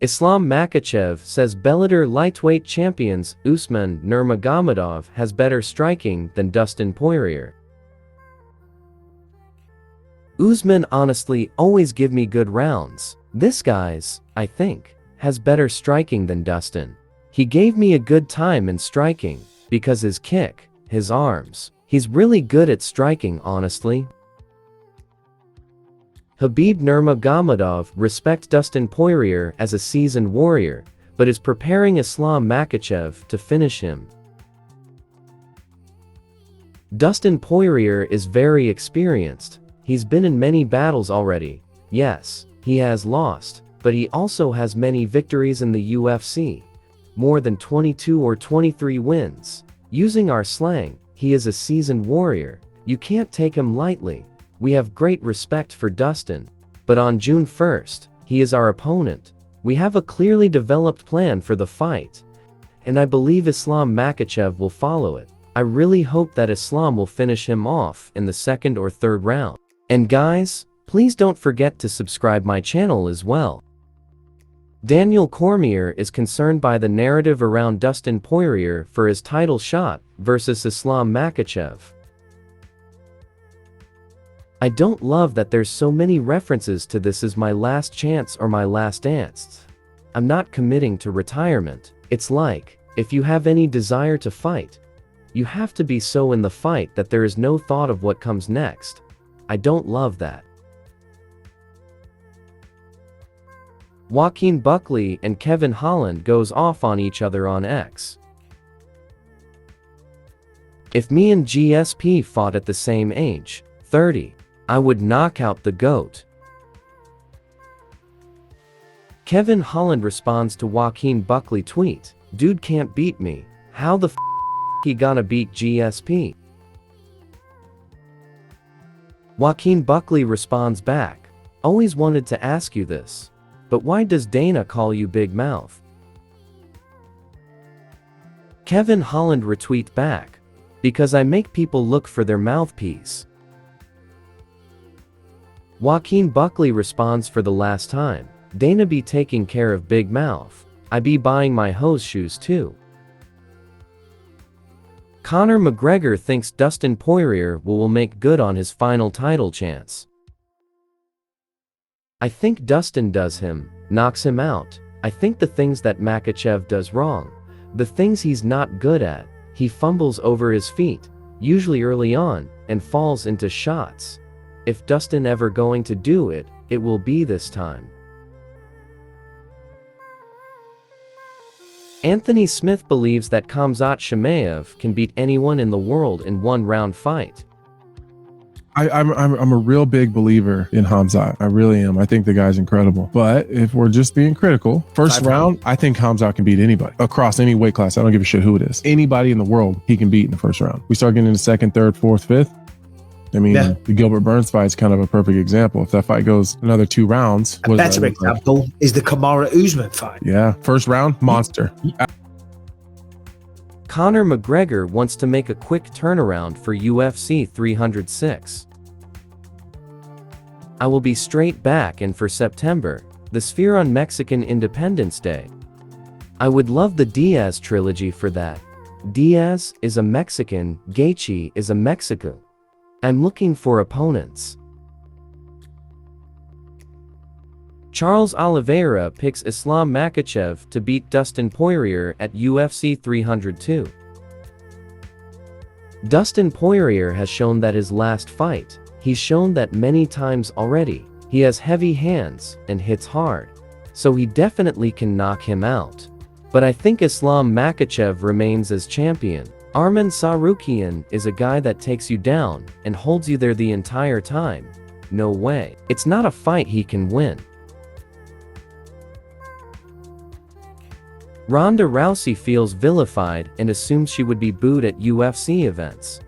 Islam Makhachev says Bellator lightweight champions Usman Nurmagomedov has better striking than Dustin Poirier. Usman honestly always give me good rounds. This guy's, I think, has better striking than Dustin. He gave me a good time in striking, because his kick, his arms, he's really good at striking honestly. Khabib Nurmagomedov respects Dustin Poirier as a seasoned warrior, but is preparing Islam Makhachev to finish him. Dustin Poirier is very experienced. He's been in many battles already. Yes, he has lost, but he also has many victories in the UFC. More than 22 or 23 wins. Using our slang, he is a seasoned warrior. You can't take him lightly. We have great respect for Dustin. But on June 1st, he is our opponent. We have a clearly developed plan for the fight. And I believe Islam Makhachev will follow it. I really hope that Islam will finish him off in the second or third round. And guys, please don't forget to subscribe my channel as well. Daniel Cormier is concerned by the narrative around Dustin Poirier for his title shot versus Islam Makhachev. I don't love that there's so many references to this as my last chance or my last dance. I'm not committing to retirement. It's like, if you have any desire to fight, you have to be so in the fight that there is no thought of what comes next. I don't love that. Joaquin Buckley and Kevin Holland goes off on each other on X. If me and GSP fought at the same age, 30, I would knock out the GOAT. Kevin Holland responds to Joaquin Buckley tweet, "Dude can't beat me. How the f he gonna beat GSP?" Joaquin Buckley responds back, "Always wanted to ask you this. But why does Dana call you Big Mouth?" Kevin Holland retweet back, "Because I make people look for their mouthpiece." Joaquin Buckley responds for the last time, "Dana be taking care of Big Mouth. I be buying my hose shoes too." Conor McGregor thinks Dustin Poirier will make good on his final title chance. "I think Dustin does him, knocks him out. I think the things that Makhachev does wrong, the things he's not good at, he fumbles over his feet, usually early on, and falls into shots. If Dustin ever going to do it, it will be this time." Anthony Smith believes that Khamzat Chimaev can beat anyone in the world in one-round fight. I'm a real big believer in Khamzat. I really am. I think the guy's incredible. But if we're just being critical, first round, I think Khamzat can beat anybody across any weight class. I don't give a shit who it is. Anybody in the world, he can beat in the first round. We start getting into second, third, fourth, fifth. I mean, the Gilbert Burns fight is kind of a perfect example. If that fight goes another 2 rounds. A better example is the Kamaru Usman fight. Yeah, first round, monster. Conor McGregor wants to make a quick turnaround for UFC 306. "I will be straight back in for September, the Sphere on Mexican Independence Day. I would love the Diaz trilogy for that. Diaz is a Mexican, Gaethje is a Mexican. I'm looking for opponents." Charles Oliveira picks Islam Makhachev to beat Dustin Poirier at UFC 302. Dustin Poirier has shown that his last fight, he's shown that many times already. He has heavy hands and hits hard. So he definitely can knock him out. But I think Islam Makhachev remains as champion. Arman Sarukian is a guy that takes you down and holds you there the entire time. No way. It's not a fight he can win. Ronda Rousey feels vilified and assumes she would be booed at UFC events.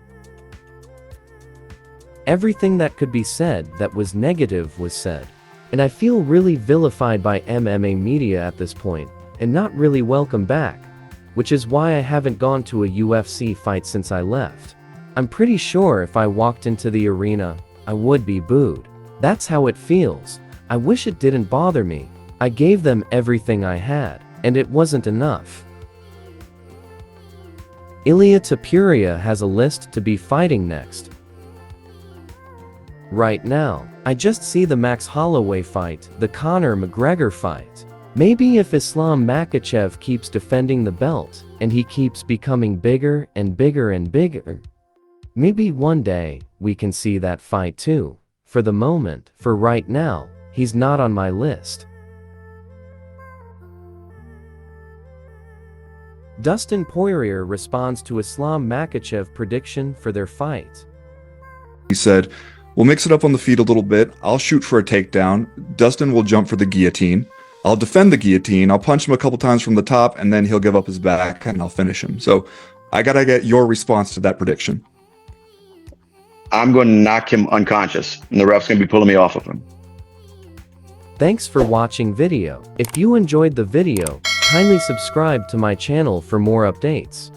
Everything that could be said that was negative was said. And I feel really vilified by MMA media at this point, and not really welcome back. Which is why I haven't gone to a UFC fight since I left. I'm pretty sure if I walked into the arena, I would be booed. That's how it feels. I wish it didn't bother me. I gave them everything I had, and it wasn't enough. Ilia Topuria has a list to be fighting next. Right now, I just see the Max Holloway fight, the Conor McGregor fight. Maybe if Islam Makhachev keeps defending the belt, and he keeps becoming bigger and bigger and bigger, maybe one day, we can see that fight too. For the moment, for right now, he's not on my list. Dustin Poirier responds to Islam Makhachev prediction for their fight. He said, "We'll mix it up on the feet a little bit. I'll shoot for a takedown. Dustin will jump for the guillotine. I'll defend the guillotine. I'll punch him a couple times from the top, and then he'll give up his back, and I'll finish him." So I gotta get your response to that prediction. I'm going to knock him unconscious, and the ref's going to be pulling me off of him. Thanks for watching video. If you enjoyed the video, kindly subscribe to my channel for more updates.